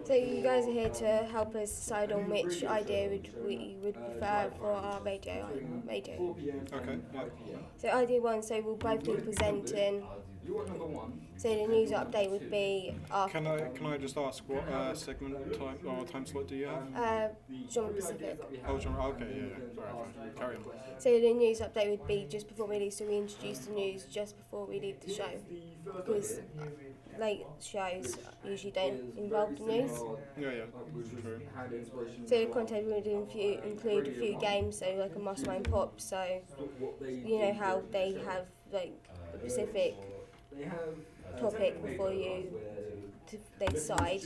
So you guys are here to help us decide on which idea we would prefer for our radio. Okay, yeah. So idea one, so we'll both be presenting. So the news update would be after Can I just ask what segment time or time slot do you have? Genre Pacific. Oh, genre. Okay, yeah. Alright, fine. Carry on. So the news update would be just before we leave, so we introduce the news just before we leave the show. Because late shows usually don't involve the news. Yeah, true. So the content would include a few games, so like a Must Wine Pop, so you know how they have like a specific topic before they decide.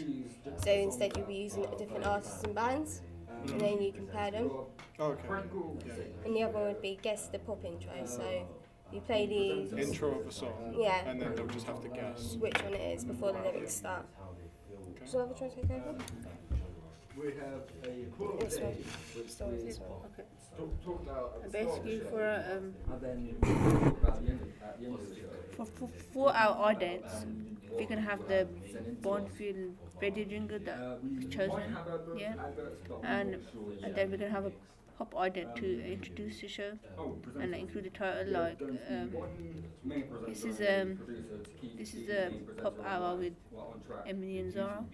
So instead you'll be using different artists and bands, and then you compare them. Okay. Yeah. And the other one would be guess the pop intro, so you play the Intro of a song. Yeah. And then they'll just have to guess. which one it is before the lyrics start. Okay. So have a try to take over? We have a This one. Start with this one. Okay. talk about Basically, and then talk about the end at the end of the show. for our audience, we're gonna have the Bondfield radio jingle that we chosen, yeah, and then we're gonna have a pop ident to introduce the show and include the title like this is a pop hour with Emily and Zara,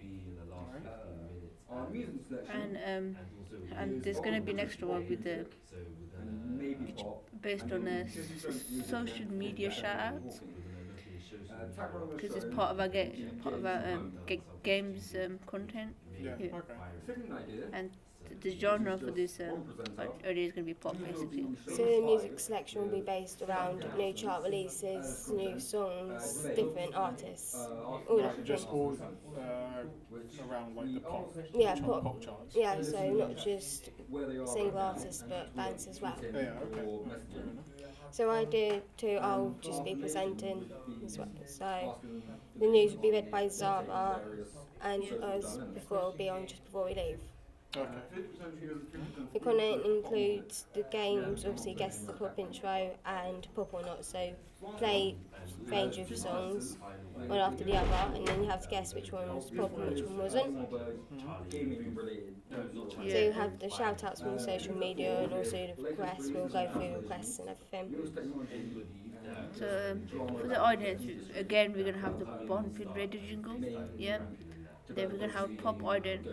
and there's gonna be an extra one with the based on social media shout-outs because it's part of our games content. Yeah, Yeah. okay. And the genre for this idea is going to be pop, basically. So the music selection will be based around new chart releases, new songs, different artists, all that Just thing. all around like the pop, Yeah, pop pop. charts. Yeah, so not just single artists but bands as well. Yeah, okay. Fair enough. So idea two, I'll just be presenting as well. So the news will be read by Zara, and as before, will be on just before we leave. Okay. The content includes the games, obviously guess the pop intro and pop or not. So play range of songs, one after the other, and then you have to guess which one was pop and which one wasn't. So you have the shout outs from social media and also the requests. We'll go through requests and everything. So for the audience, again, we're going to have the Bondfield radio jingle, yeah. Then we're going to have pop ident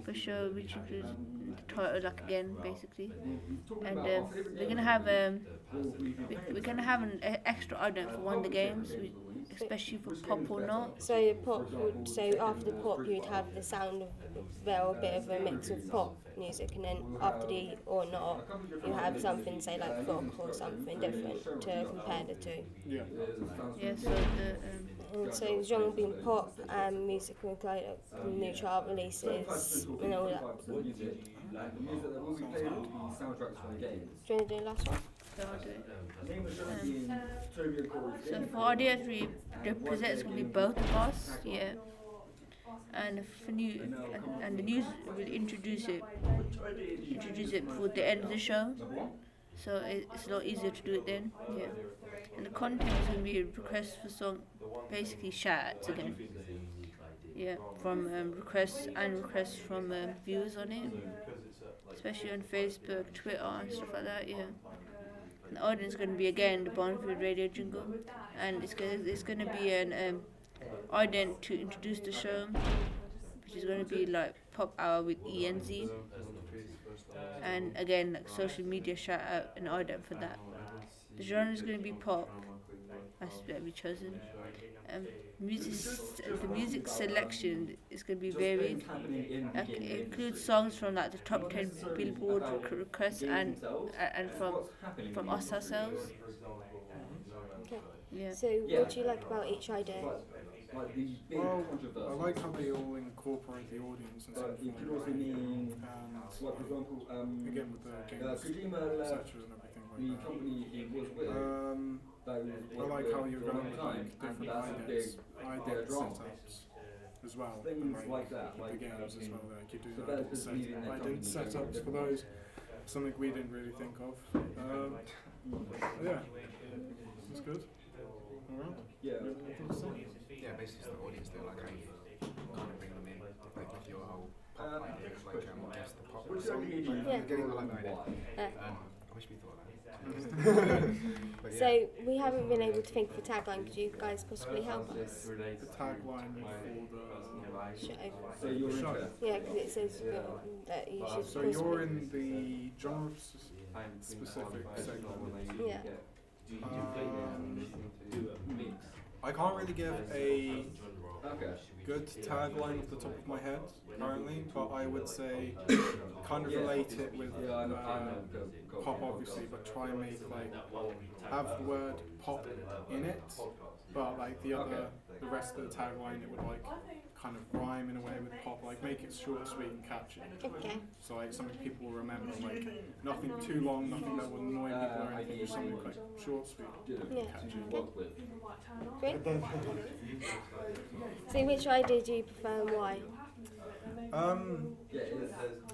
for sure, which includes the title, like again, basically. And we're gonna have we're gonna have an extra ident for one of the games, especially for pop or not. So after the pop you'd have the sound of a bit of a mix of pop music, and then after the or not you have something say like rock or something different to compare the two. Yeah. Yeah. So And so genre being pop and music will include new chart releases and all that. Do you want to do the last one? so for idea three, the presenters will be both of us, yeah. And the news will introduce it before the end of the show, so it's a lot easier to do it then, yeah. And the content is going to be requests for song, basically shout-outs again, yeah, from requests from viewers on it, especially on Facebook, Twitter and stuff like that, yeah. And the audience is going to be again the Bondfield radio jingle, and it's going to be an ident to introduce the show, which is going to be like pop hour with ENZ, and again like social media shout out and ident for that. The genre is going to be pop, that's what we chosen. The music selection is going to be varied. Like, it includes songs from like the top 10 Billboard requests and from us ourselves. Okay. Yeah. So what do you like about each idea? Well, I like how they all incorporate the audience and stuff. And again with the games, etc. and everything like that. I like how you're going with like different ident setups as well, and like the games as well. Like you do ident setups for those. Something we didn't really think of. Yeah, it's good. Alright. Yeah. Yeah, basically it's the audience, they like how you kind guess the pop song. Yeah. Getting the like idea. Yeah. I wish we thought that. But yeah. So we haven't been able to think of a tagline. Could you guys possibly help us? The tagline for Show. the show. Yeah, because it says that you should. So you're in the genre specific segment. Yeah. I can't really give a good tagline off the top of my head currently, but I would say kind of relate it with pop, obviously, but try and make like have the word pop in it, but like the rest of the tagline it would like kind of rhyme in a way with pop, like make it short, sweet, and catchy. Okay. So like something people will remember, like nothing too long, nothing that will annoy people or anything, just something like short, sweet, Yeah. catchy. Great. So which idea do you prefer and why?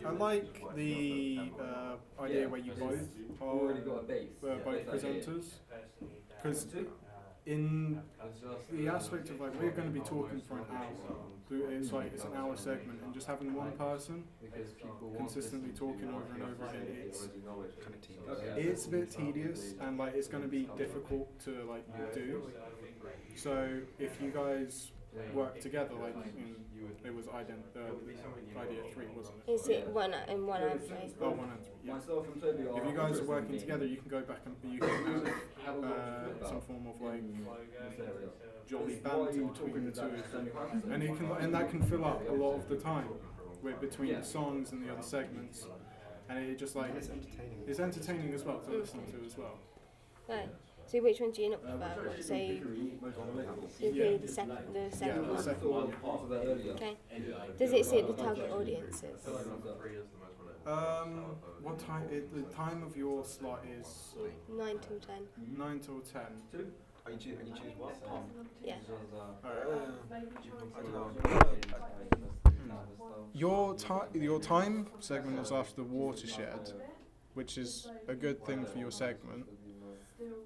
I like the idea where you both are both presenters, because in the aspect of like we're going to be talking for an hour, it's like it's an hour segment, and just having one person consistently talking over and over again, it's a bit tedious and like it's going to be difficult to like do. So if you guys work together, like it was idea 3, wasn't it? Is it one and one and three? Oh, 1 and 3. Yeah. If you guys are working together, you can go back and you can have some form of like jolly banter between the two of them, and that can fill up a lot of the time between the songs and the other segments, and it just like it's entertaining as well to listen to as well. Right. So which one do you not prefer? So you agree the second Yeah, the one. second one. Okay. Does it suit the target audiences? What time? The time of your slot is 9 till 10. 9 till 10. And you choose what? Yeah. Your time segment is after the watershed, which is a good thing for your segment.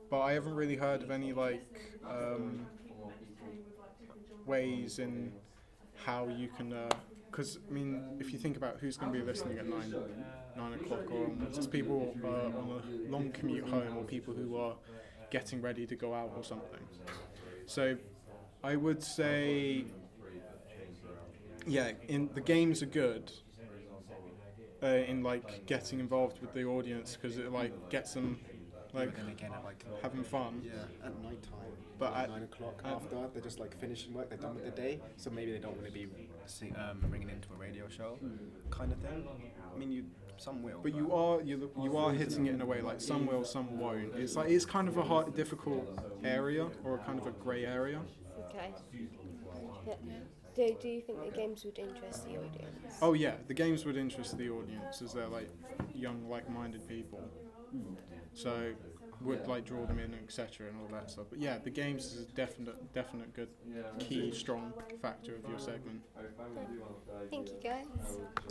But I haven't really heard of any like ways in how you can. Because I mean, if you think about who's going to be listening at 9 o'clock or onwards, it's people on a long commute home or people who are getting ready to go out or something. So I would say, yeah, the games are good in like getting involved with the audience because it like gets them like then again at like having fun. Yeah, at night time. But at at 9 o'clock after they're just like finishing work, they're done with the day, so maybe they don't want to be ringing into a radio show, kind of thing. I mean, some will. But you are hitting it in a way like some will, some won't. It's kind of a difficult area or a kind of a grey area. Okay. Yeah. Do you think the games would interest the audience? Oh yeah, the games would interest the audience as they're like young, like-minded people. So would like draw them in, etc. and all that stuff. But yeah, the games is a definite good key, strong factor of your segment. Thank you guys.